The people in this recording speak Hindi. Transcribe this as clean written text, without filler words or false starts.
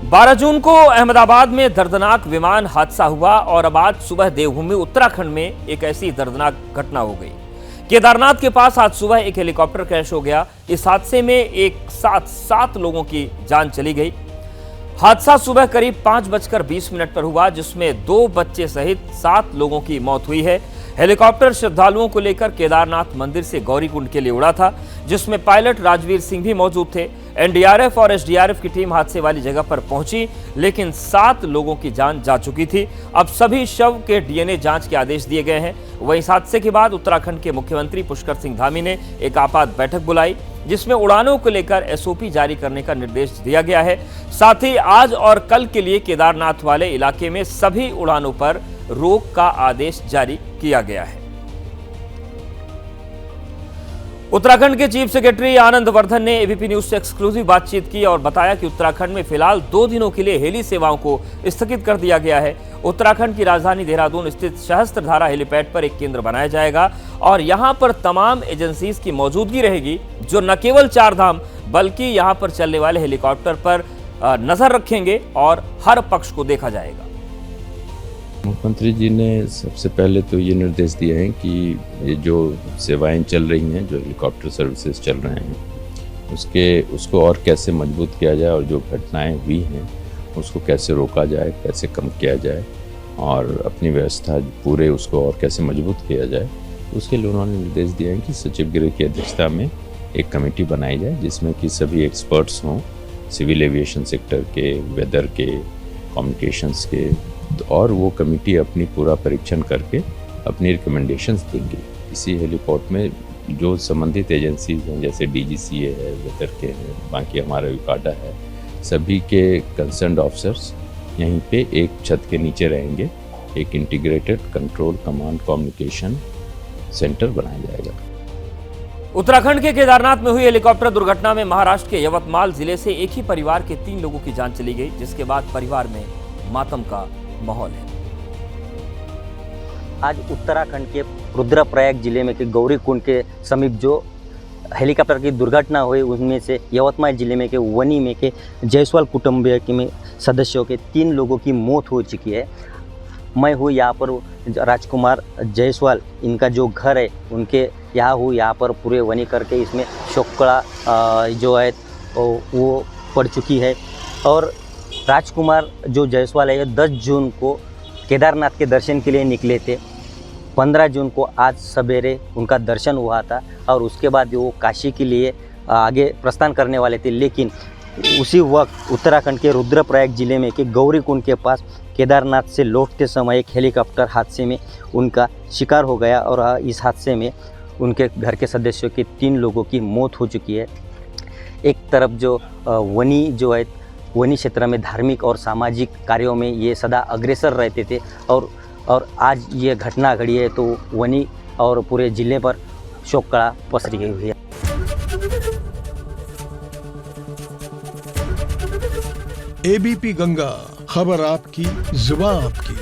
12 जून को अहमदाबाद में दर्दनाक विमान हादसा हुआ और अब आज सुबह देवभूमि उत्तराखंड में एक ऐसी दर्दनाक घटना हो गई। केदारनाथ के पास आज सुबह एक हेलीकॉप्टर क्रैश हो गया। इस हादसे में एक साथ 7 लोगों की जान चली गई। हादसा सुबह करीब 5:20 पर हुआ, जिसमें 2 बच्चे सहित 7 लोगों की मौत हुई है। हेलीकॉप्टर श्रद्धालुओं को लेकर केदारनाथ मंदिर से गौरीकुंड के लिए उड़ा था, जिसमें पायलट राजवीर सिंह भी मौजूद थे। एनडीआरएफ और एसडीआरएफ की टीम हादसे वाली जगह पर पहुंची, लेकिन 7 लोगों की जान जा चुकी थी। अब सभी शव के डीएनए जांच के आदेश दिए गए हैं। वहीं इस हादसे के बाद उत्तराखंड के मुख्यमंत्री पुष्कर सिंह धामी ने एक आपात बैठक बुलाई, जिसमें उड़ानों को लेकर एसओपी जारी करने का निर्देश दिया गया है। साथ ही आज और कल के लिए केदारनाथ वाले इलाके में सभी उड़ानों पर रोक का आदेश जारी किया गया है। उत्तराखंड के चीफ सेक्रेटरी आनंद वर्धन ने एबीपी न्यूज से एक्सक्लूसिव बातचीत की और बताया कि उत्तराखंड में फिलहाल 2 दिनों के लिए हेली सेवाओं को स्थगित कर दिया गया है। उत्तराखंड की राजधानी देहरादून स्थित सहस्त्रधारा हेलीपैड पर एक केंद्र बनाया जाएगा और यहां पर तमाम एजेंसीज की मौजूदगी रहेगी, जो न केवल 4 धाम बल्कि यहां पर चलने वाले हेलीकॉप्टर पर नजर रखेंगे और हर पक्ष को देखा जाएगा। मुख्यमंत्री जी ने सबसे पहले तो ये निर्देश दिए हैं कि ये जो सेवाएं चल रही हैं, जो हेलीकॉप्टर सर्विसेज चल रहे हैं, उसको और कैसे मजबूत किया जाए और जो घटनाएं हुई हैं उसको कैसे रोका जाए, कैसे कम किया जाए और अपनी व्यवस्था पूरे उसको और कैसे मजबूत किया जाए, उसके लिए उन्होंने निर्देश दिए हैं कि सचिव गृह की अध्यक्षता में एक कमेटी बनाई जाए, जिसमें कि सभी एक्सपर्ट्स हों, सिविल एविएशन सेक्टर के, वेदर के, कम्युनिकेशंस के, और वो कमेटी अपनी पूरा परीक्षण करके अपनी रिकमेंडेशंस देंगी। इसी हेलीपोर्ट में जो संबंधित एजेंसीज हैं, जैसे डीजीसीए है, वेदर के हैं, बाकी हमारा विकाडा है, सभी के कंसर्न्ड ऑफिसर्स यहीं पे एक छत के नीचे रहेंगे। एक integrated control command communication centre बनाया जाएगा। उत्तराखंड के केदारनाथ में हुई हेलीकॉप्टर दुर्घटना में महाराष्ट्र के यवतमाल जिले से एक ही परिवार के 3 लोगों की जान चली गई, जिसके बाद परिवार में मातम का माहौल है। आज उत्तराखंड के रुद्रप्रयाग जिले में के गौरीकुंड के समीप जो हेलीकॉप्टर की दुर्घटना हुई, उनमें से यवतमाल जिले में के वनी में के जायसवाल कुटुंबीय के में सदस्यों के 3 लोगों की मौत हो चुकी है। मैं हूँ यहाँ पर राजकुमार जायसवाल, इनका जो घर है उनके यहाँ हूँ, यहाँ पर पूरे वनी करके इसमें शोकड़ा जो है वो पड़ चुकी है। और राजकुमार जो जायसवाल है 10 जून को केदारनाथ के दर्शन के लिए निकले थे। 15 जून को आज सवेरे उनका दर्शन हुआ था और उसके बाद वो काशी के लिए आगे प्रस्थान करने वाले थे, लेकिन उसी वक्त उत्तराखंड के रुद्रप्रयाग जिले में के गौरीकुंड के पास केदारनाथ से लौटते समय एक हेलीकॉप्टर हादसे में उनका शिकार हो गया और इस हादसे में उनके घर के सदस्यों के 3 लोगों की मौत हो चुकी है। एक तरफ जो वनी जो है, वनी क्षेत्र में धार्मिक और सामाजिक कार्यों में ये सदा अग्रसर रहते थे और आज ये घटना घड़ी है तो वनी और पूरे जिले पर शोक कड़ा पसरी हुई है। एबीपी गंगा, खबर आपकी, जुबान आपकी।